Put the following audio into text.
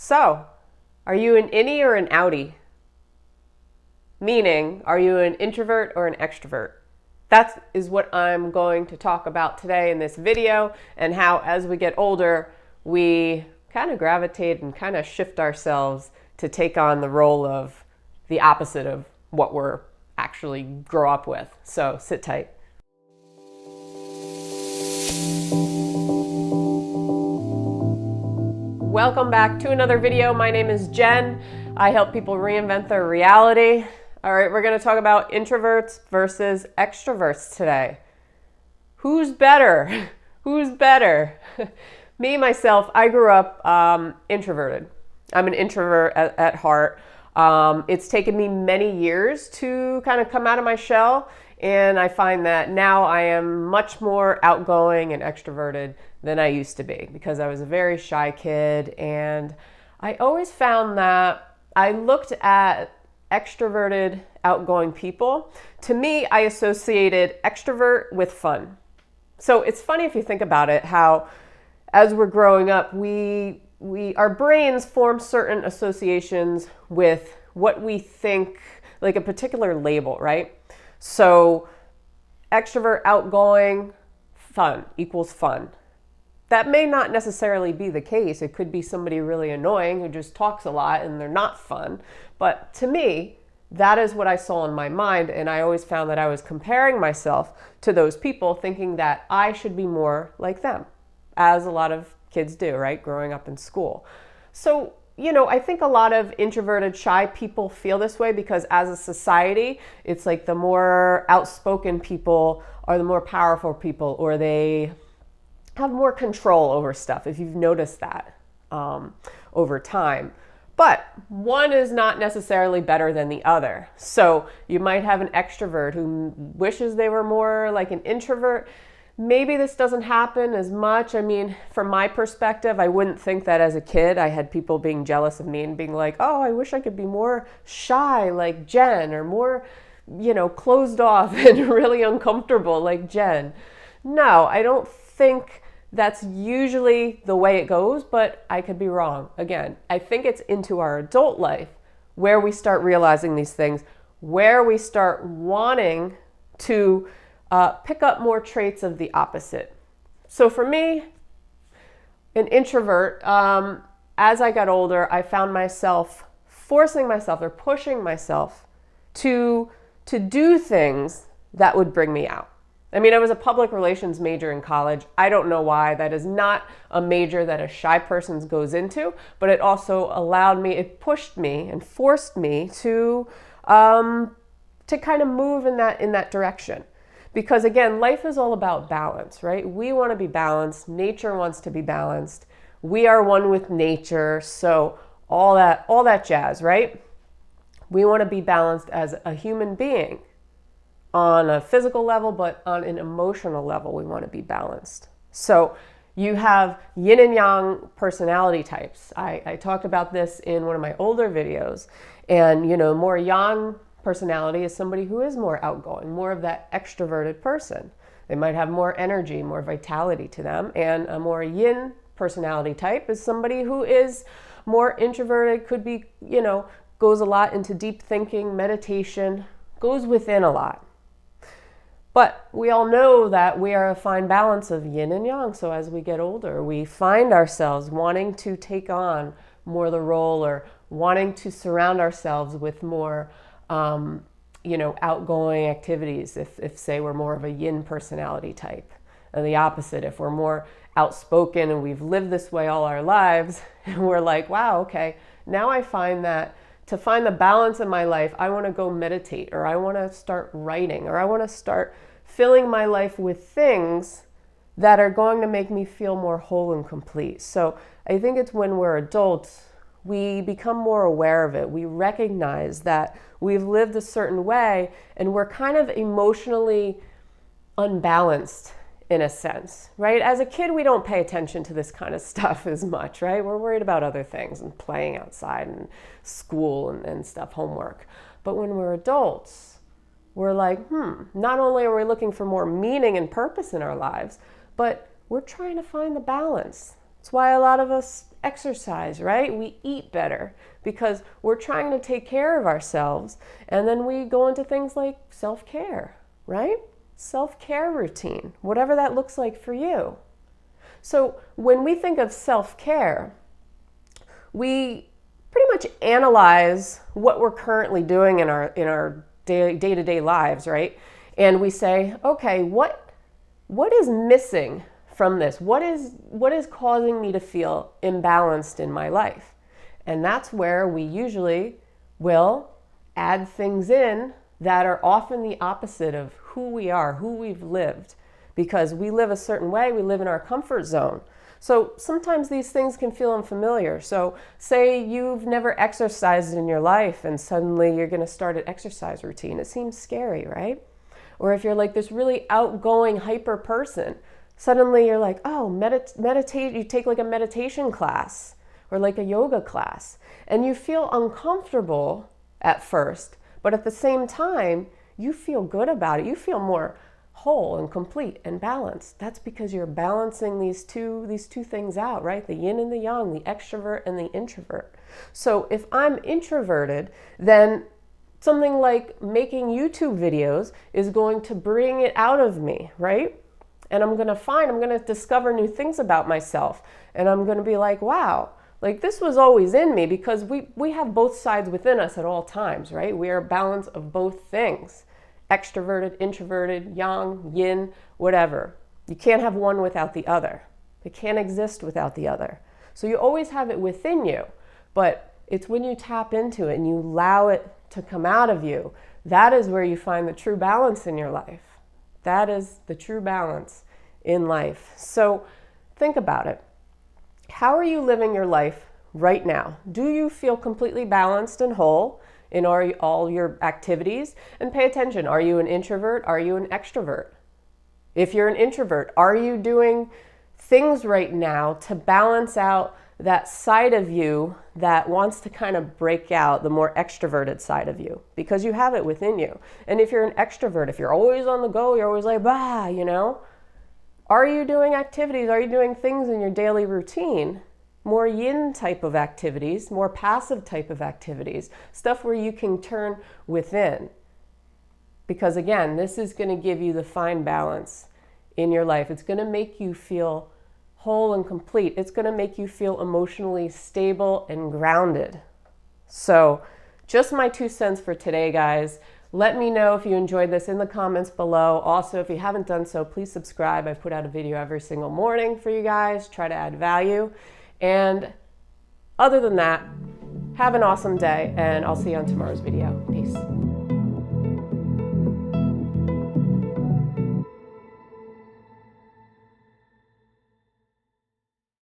So, are you an INNIE or an OUTIE? Meaning, are you an introvert or an extrovert? That is what I'm going to talk about today in this video, and how as we get older, we kind of gravitate and kind of shift ourselves to take on the role of the opposite of what we're actually grow up with. So sit tight. Welcome back to another video. My name is Jen. I help people reinvent their reality. All right, we're going to talk about introverts versus extroverts today. Who's better? Who's better? Me, myself, I grew up introverted. I'm an introvert at heart. It's taken me many years to kind of come out of my shell, and I find that now I am much more outgoing and extroverted than I used to be, because I was a very shy kid, and I always found that I looked at extroverted, outgoing people. To me, I associated extrovert with fun. So it's funny if you think about it, how as we're growing up, our brains form certain associations with what we think, like a particular label, right? So extrovert, outgoing, fun equals fun. That may not necessarily be the case. It could be somebody really annoying who just talks a lot and they're not fun. But to me, that is what I saw in my mind, and I always found that I was comparing myself to those people, thinking that I should be more like them, as a lot of kids do, right, growing up in school. So, I think a lot of introverted, shy people feel this way because as a society, it's like the more outspoken people are the more powerful people, or they have more control over stuff, if you've noticed that over time. But one is not necessarily better than the other. So you might have an extrovert who wishes they were more like an introvert. Maybe this doesn't happen as much. I mean, from my perspective, I wouldn't think that as a kid I had people being jealous of me and being like, oh, I wish I could be more shy like Jen, or more, closed off and really uncomfortable like Jen. No, I don't think that's usually the way it goes, but I could be wrong. Again, I think it's into our adult life where we start realizing these things, where we start wanting to pick up more traits of the opposite. So for me, an introvert, as I got older, I found myself forcing myself or pushing myself to do things that would bring me out. I mean, I was a public relations major in college. I don't know why. That is not a major that a shy person goes into, but it also it pushed me and forced me to kind of move in that direction. Because again, life is all about balance, right? We want to be balanced. Nature wants to be balanced. We are one with nature. So all that jazz, right? We want to be balanced as a human being. On a physical level, but on an emotional level, we want to be balanced. So you have yin and yang personality types. I talked about this in one of my older videos. And, more yang personality is somebody who is more outgoing, more of that extroverted person. They might have more energy, more vitality to them. And a more yin personality type is somebody who is more introverted, could be, goes a lot into deep thinking, meditation, goes within a lot. But we all know that we are a fine balance of yin and yang. So as we get older, we find ourselves wanting to take on more the role, or wanting to surround ourselves with more, outgoing activities. If say we're more of a yin personality type, and the opposite, if we're more outspoken and we've lived this way all our lives, and we're like, wow, okay, now I find that to find the balance in my life, I want to go meditate, or I want to start writing, or I want to start filling my life with things that are going to make me feel more whole and complete. So I think it's when we're adults, we become more aware of it. We recognize that we've lived a certain way and we're kind of emotionally unbalanced in a sense, right? As a kid, we don't pay attention to this kind of stuff as much, right? We're worried about other things and playing outside and school and stuff, homework. But when we're adults, we're like, not only are we looking for more meaning and purpose in our lives, but we're trying to find the balance. It's why a lot of us exercise, right? We eat better because we're trying to take care of ourselves, and then we go into things like self-care, right? Self-care routine, whatever that looks like for you. So when we think of self-care, we pretty much analyze what we're currently doing in our day-to-day lives, right? And we say, okay, what is missing from this? What is causing me to feel imbalanced in my life? And that's where we usually will add things in that are often the opposite of who we are, who we've lived, because we live a certain way, we live in our comfort zone. So sometimes these things can feel unfamiliar. So say you've never exercised in your life and suddenly you're going to start an exercise routine. It seems scary, right? Or if you're like this really outgoing, hyper person, suddenly you're like, oh, meditate, you take like a meditation class or like a yoga class, and you feel uncomfortable at first, but at the same time, you feel good about it. You feel more whole and complete and balanced. That's because you're balancing these two things out, right? The yin and the yang, the extrovert and the introvert. So if I'm introverted, then something like making YouTube videos is going to bring it out of me, right? And I'm going to discover new things about myself. And I'm going to be like, wow, like this was always in me, because we have both sides within us at all times, right? We are a balance of both things. Extroverted, introverted, yang, yin, whatever. You can't have one without the other. They can't exist without the other. So you always have it within you, but it's when you tap into it and you allow it to come out of you, that is where you find the true balance in your life. That is the true balance in life. So think about it. How are you living your life right now? Do you feel completely balanced and whole in all your activities? And pay attention, are you an introvert? Are you an extrovert? If you're an introvert, are you doing things right now to balance out that side of you that wants to kind of break out the more extroverted side of you? Because you have it within you. And if you're an extrovert, if you're always on the go, you're always like, bah, you know, are you doing activities? Are you doing things in your daily routine? More yin type of activities, more passive type of activities, stuff where you can turn within. Because again, this is going to give you the fine balance in your life. It's going to make you feel whole and complete. It's going to make you feel emotionally stable and grounded. So just my 2 cents for today, guys. Let me know if you enjoyed this in the comments below. Also, if you haven't done so, please subscribe. I put out a video every single morning for you guys, try to add value. And other than that, have an awesome day, and I'll see you on tomorrow's video. Peace.